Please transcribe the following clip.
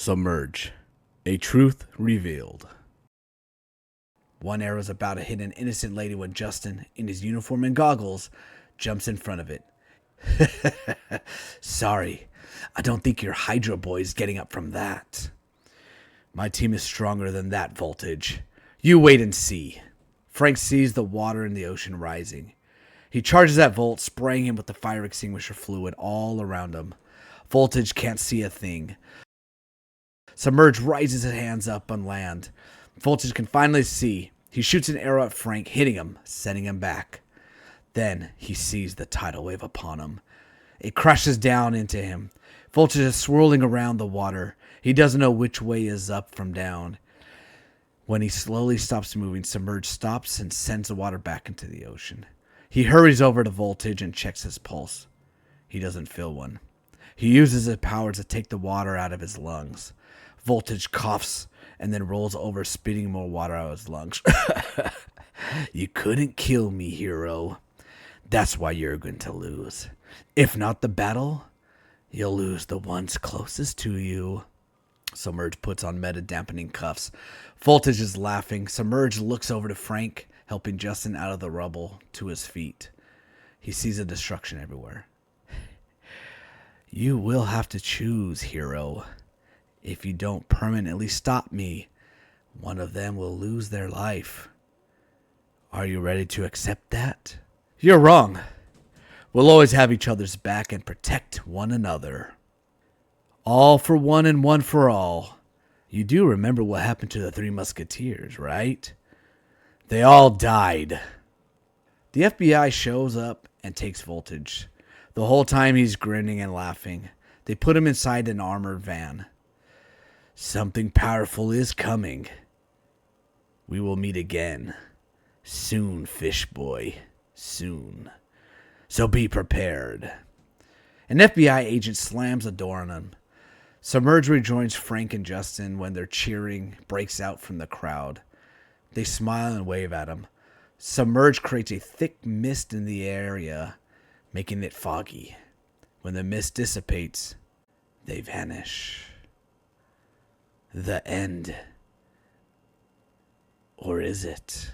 Submerge. A truth revealed. One arrow's about to hit an innocent lady when Justin, in his uniform and goggles, jumps in front of it. Sorry, I don't think your Hydra boy's getting up from that. My team is stronger than that voltage. You wait and see. Frank sees the water in the ocean rising. He charges at Volt, spraying him with the fire extinguisher fluid all around him. Voltage can't see a thing. Submerge raises his hands up on land. Voltage can finally see. He shoots an arrow at Frank, hitting him, sending him back. Then he sees the tidal wave upon him. It crashes down into him. Voltage is swirling around the water. He doesn't know which way is up from down. When he slowly stops moving, Submerge stops and sends the water back into the ocean. He hurries over to Voltage and checks his pulse. He doesn't feel one. He uses his power to take the water out of his lungs. Voltage coughs and then rolls over, spitting more water out of his lungs. You couldn't kill me, hero. That's why you're going to lose. If not the battle, you'll lose the ones closest to you. Submerge puts on meta-dampening cuffs. Voltage is laughing. Submerge looks over to Frank, helping Justin out of the rubble to his feet. He sees the destruction everywhere. You will have to choose, hero. If you don't permanently stop me, one of them will lose their life. Are you ready to accept that? You're wrong. We'll always have each other's back and protect one another. All for one and one for all. You do remember what happened to the Three Musketeers, right? They all died. The FBI shows up and takes Voltage. The whole time he's grinning and laughing. They put him inside an armored van. Something powerful is coming. We will meet again. Soon, fish boy. Soon. So be prepared. An FBI agent slams a door on him. Submerge rejoins Frank and Justin when their cheering breaks out from the crowd. They smile and wave at him. Submerge creates a thick mist in the area, making it foggy. When the mist dissipates, they vanish. The end. Or is it?